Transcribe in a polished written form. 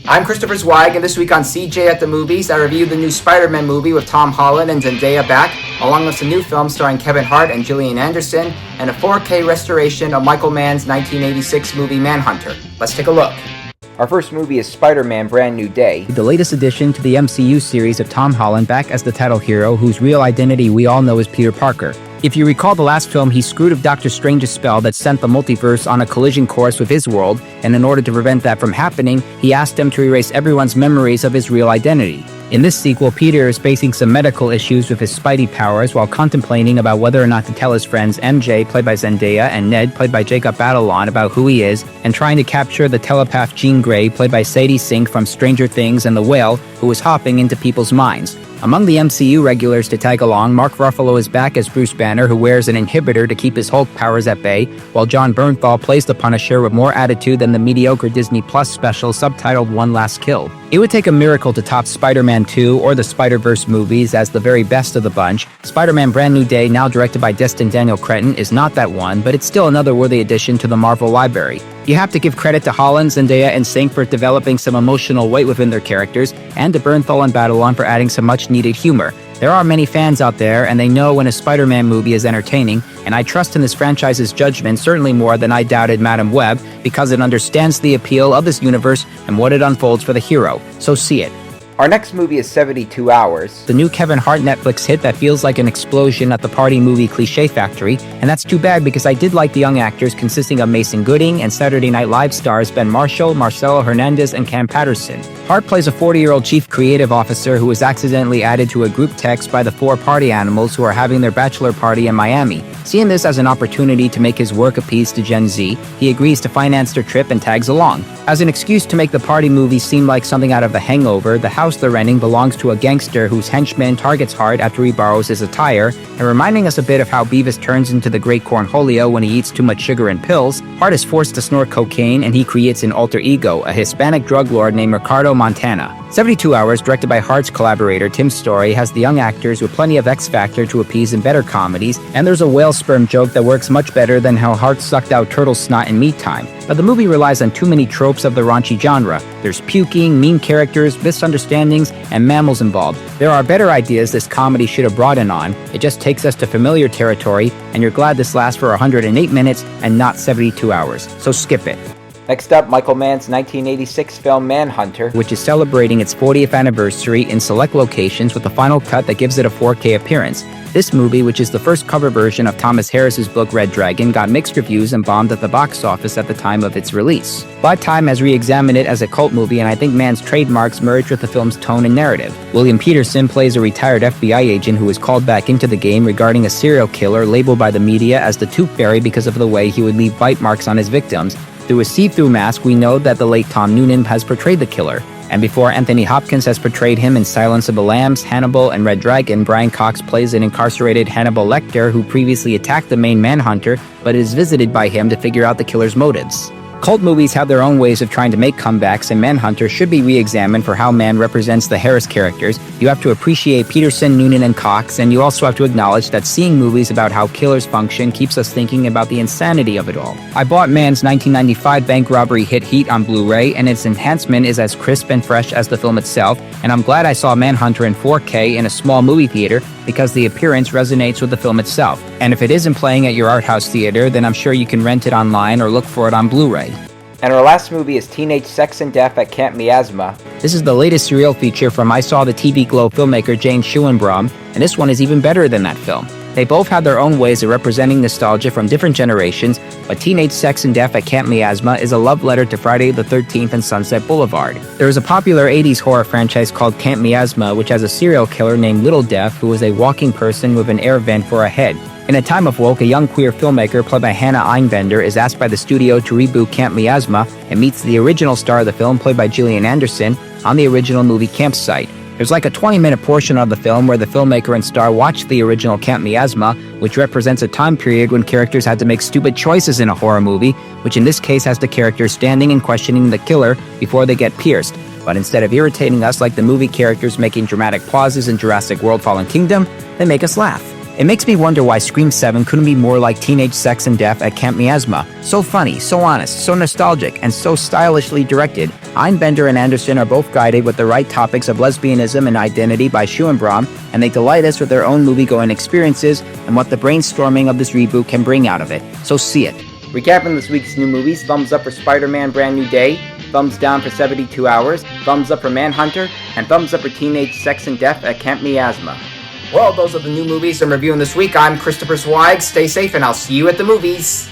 I'm Christopher Zweig, and this week on CJ at the Movies, I reviewed the new Spider-Man movie with Tom Holland and Zendaya back, along with some new films starring Kevin Hart and Gillian Anderson, and a 4K restoration of Michael Mann's 1986 movie Manhunter. Let's take a look. Our first movie is Spider-Man Brand New Day, the latest addition to the MCU series of Tom Holland back as the title hero, whose real identity we all know is Peter Parker. If you recall the last film, he screwed up Doctor Strange's spell that sent the multiverse on a collision course with his world, and in order to prevent that from happening, he asked him to erase everyone's memories of his real identity. In this sequel, Peter is facing some medical issues with his Spidey powers while contemplating about whether or not to tell his friends MJ, played by Zendaya, and Ned, played by Jacob Batalon, about who he is, and trying to capture the telepath Jean Grey, played by Sadie Sink from Stranger Things, and the Whale, who is hopping into people's minds. Among the MCU regulars to tag along, Mark Ruffalo is back as Bruce Banner, who wears an inhibitor to keep his Hulk powers at bay, while John Bernthal plays the Punisher with more attitude than the mediocre Disney Plus special subtitled One Last Kill. It would take a miracle to top Spider-Man 2 or the Spider-Verse movies as the very best of the bunch. Spider-Man Brand New Day, now directed by Destin Daniel Cretton, is not that one, but it's still another worthy addition to the Marvel library. You have to give credit to Holland, Zendaya, and Sink for developing some emotional weight within their characters, and to Bernthal and Batalon for adding some much-needed humor. There are many fans out there, and they know when a Spider-Man movie is entertaining, and I trust in this franchise's judgment certainly more than I doubted Madam Web, because it understands the appeal of this universe and what it unfolds for the hero. So see it. Our next movie is 72 Hours, the new Kevin Hart Netflix hit that feels like an explosion at the party movie cliche factory, and that's too bad because I did like the young actors consisting of Mason Gooding and Saturday Night Live stars Ben Marshall, Marcelo Hernandez, and Cam Peterson. Hart plays a 40-year-old chief creative officer who is accidentally added to a group text by the 4 party animals who are having their bachelor party in Miami. Seeing this as an opportunity to make his work appease to Gen Z, he agrees to finance their trip and tags along. As an excuse to make the party movie seem like something out of The Hangover, the house they're renting belongs to a gangster whose henchman targets Hart after he borrows his attire, and reminding us a bit of how Beavis turns into the Great Cornholio when he eats too much sugar and pills, Hart is forced to snort cocaine and he creates an alter ego, a Hispanic drug lord named Ricardo Montana. 72 Hours, directed by Hart's collaborator Tim Story, has the young actors with plenty of X Factor to appease in better comedies, and there's a whale sperm joke that works much better than how Hart sucked out turtle snot in Meat Time. But the movie relies on too many tropes of the raunchy genre. There's puking, mean characters, misunderstandings, and mammals involved. There are better ideas this comedy should have brought in on. It just takes us to familiar territory, and you're glad this lasts for 108 minutes and not 72 hours. So skip it. Next up, Michael Mann's 1986 film Manhunter, which is celebrating its 40th anniversary in select locations with a final cut that gives it a 4K appearance. This movie, which is the first cover version of Thomas Harris's book Red Dragon, got mixed reviews and bombed at the box office at the time of its release. But Time has re-examined it as a cult movie, and I think Mann's trademarks merge with the film's tone and narrative. William Peterson plays a retired FBI agent who is called back into the game regarding a serial killer labeled by the media as the Tooth Fairy because of the way he would leave bite marks on his victims. Through a see-through mask, we know that the late Tom Noonan has portrayed the killer. And before Anthony Hopkins has portrayed him in Silence of the Lambs, Hannibal, and Red Dragon, Brian Cox plays an incarcerated Hannibal Lecter who previously attacked the main Manhunter, but is visited by him to figure out the killer's motives. Cult movies have their own ways of trying to make comebacks, and Manhunter should be re-examined for how Mann represents the Harris characters. You have to appreciate Peterson, Noonan, and Cox, and you also have to acknowledge that seeing movies about how killers function keeps us thinking about the insanity of it all. I bought Mann's 1995 bank robbery hit Heat on Blu-ray, and its enhancement is as crisp and fresh as the film itself, and I'm glad I saw Manhunter in 4K in a small movie theater because the appearance resonates with the film itself. And if it isn't playing at your art house theater, then I'm sure you can rent it online or look for it on Blu-ray. And our last movie is Teenage Sex and Death at Camp Miasma. This is the latest surreal feature from I Saw the TV Glow filmmaker Jane Schoenbrun, and this one is even better than that film. They both had their own ways of representing nostalgia from different generations, but Teenage Sex and Death at Camp Miasma is a love letter to Friday the 13th and Sunset Boulevard. There is a popular 80s horror franchise called Camp Miasma, which has a serial killer named Little Death who is a walking person with an air vent for a head. In a time of woke, a young queer filmmaker played by Hannah Einbinder is asked by the studio to reboot Camp Miasma and meets the original star of the film, played by Gillian Anderson, on the original movie campsite. There's like a 20-minute portion of the film where the filmmaker and star watch the original Camp Miasma, which represents a time period when characters had to make stupid choices in a horror movie, which in this case has the characters standing and questioning the killer before they get pierced. But instead of irritating us like the movie characters making dramatic pauses in Jurassic World Fallen Kingdom, they make us laugh. It makes me wonder why Scream 7 couldn't be more like teenage sex and death at Camp Miasma. So funny, so honest, so nostalgic, and so stylishly directed. Einbinder and Anderson are both guided with the right topics of lesbianism and identity by Schoenbrun, and they delight us with their own movie-going experiences and what the brainstorming of this reboot can bring out of it. So see it. Recapping this week's new movies: thumbs up for Spider-Man Brand New Day, thumbs down for 72 Hours, thumbs up for Manhunter, and thumbs up for Teenage Sex and Death at Camp Miasma. Well, those are the new movies I'm reviewing this week. I'm Christopher Zweig. Stay safe, and I'll see you at the movies.